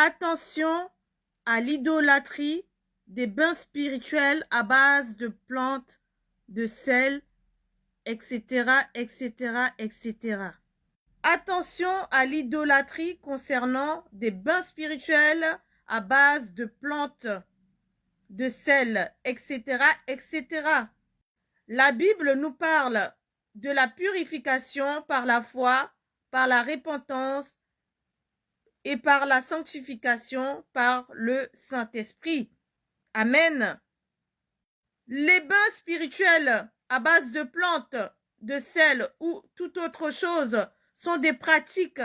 Attention à l'idolâtrie des bains spirituels à base de plantes, de sel, etc., etc., etc. Attention à l'idolâtrie concernant des bains spirituels à base de plantes, de sel, etc., etc. La Bible nous parle de la purification par la foi, par la repentance et par la sanctification par le Saint-Esprit. Amen. Les bains spirituels à base de plantes, de sel ou toute autre chose sont des pratiques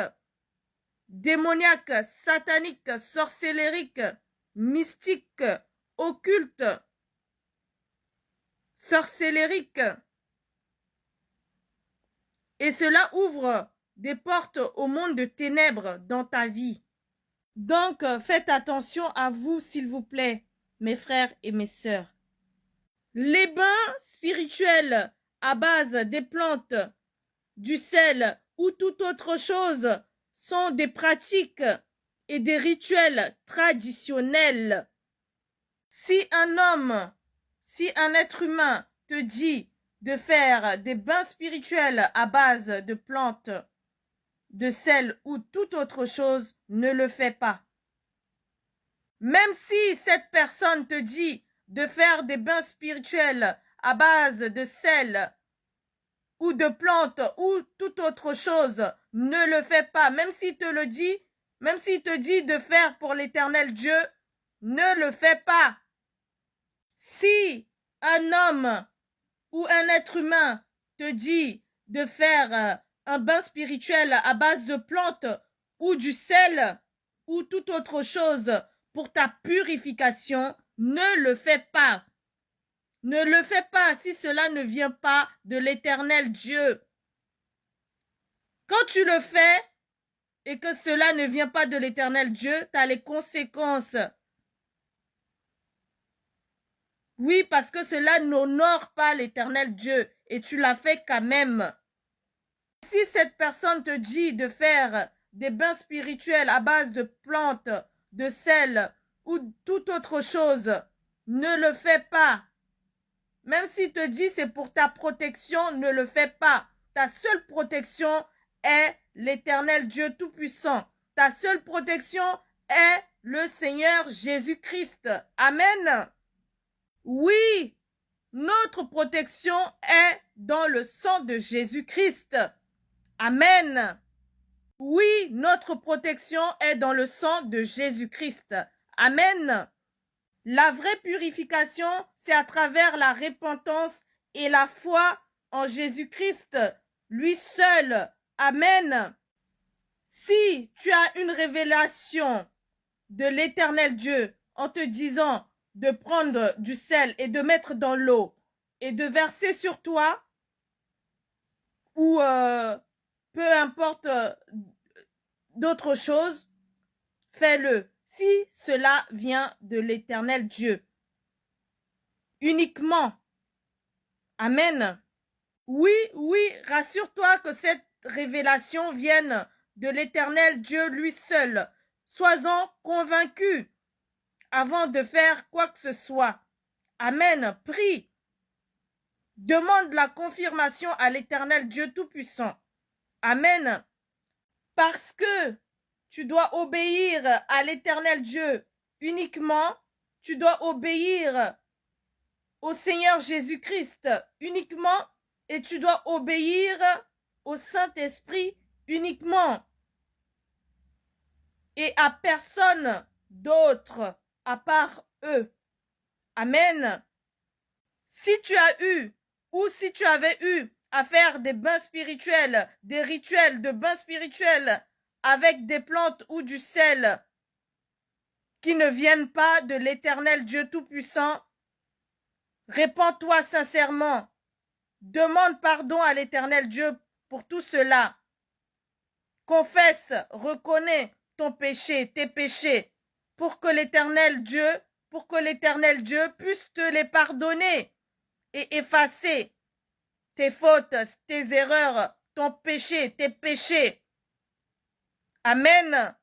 démoniaques, sataniques, sorcellériques, mystiques, occultes, sorcellériques. Et cela ouvre des portes au monde de ténèbres dans ta vie. Donc, faites attention à vous, s'il vous plaît, mes frères et mes sœurs. Les bains spirituels à base des plantes, du sel ou toute autre chose sont des pratiques et des rituels traditionnels. Si un homme, si un être humain te dit de faire des bains spirituels à base de plantes, de sel ou toute autre chose, ne le fais pas. Même si cette personne te dit de faire des bains spirituels à base de sel ou de plantes ou toute autre chose, ne le fais pas. Même s'il te le dit, même s'il te dit de faire pour l'Éternel Dieu, ne le fais pas. Si un homme ou un être humain te dit de faire un bain spirituel à base de plantes ou du sel ou toute autre chose pour ta purification, ne le fais pas. Ne le fais pas si cela ne vient pas de l'Éternel Dieu. Quand tu le fais et que cela ne vient pas de l'Éternel Dieu, tu as les conséquences. Oui, parce que cela n'honore pas l'Éternel Dieu et tu l'as fait quand même. Si cette personne te dit de faire des bains spirituels à base de plantes, de sel ou toute autre chose, ne le fais pas. Même s'il te dit c'est pour ta protection, ne le fais pas. Ta seule protection est l'Éternel Dieu Tout-Puissant. Ta seule protection est le Seigneur Jésus-Christ. Amen. Oui, notre protection est dans le sang de Jésus-Christ. Amen. Oui, notre protection est dans le sang de Jésus-Christ. Amen. La vraie purification, c'est à travers la repentance et la foi en Jésus-Christ, lui seul. Amen. Si tu as une révélation de l'Éternel Dieu en te disant de prendre du sel et de mettre dans l'eau et de verser sur toi, ou peu importe d'autres choses, fais-le si cela vient de l'Éternel Dieu. Uniquement. Amen. Oui, oui, rassure-toi que cette révélation vienne de l'Éternel Dieu lui seul. Sois-en convaincu avant de faire quoi que ce soit. Amen. Prie. Demande la confirmation à l'Éternel Dieu Tout-Puissant. Amen. Parce que tu dois obéir à l'Éternel Dieu uniquement, tu dois obéir au Seigneur Jésus-Christ uniquement et tu dois obéir au Saint-Esprit uniquement et à personne d'autre à part eux. Amen. Si tu as eu ou si tu avais eu à faire des bains spirituels, des rituels de bains spirituels avec des plantes ou du sel qui ne viennent pas de l'Éternel Dieu Tout-Puissant, répands-toi sincèrement. Demande pardon à l'Éternel Dieu pour tout cela. Confesse, reconnais ton péché, tes péchés, pour que l'Éternel Dieu puisse te les pardonner et effacer tes fautes, tes erreurs, ton péché, tes péchés. Amen.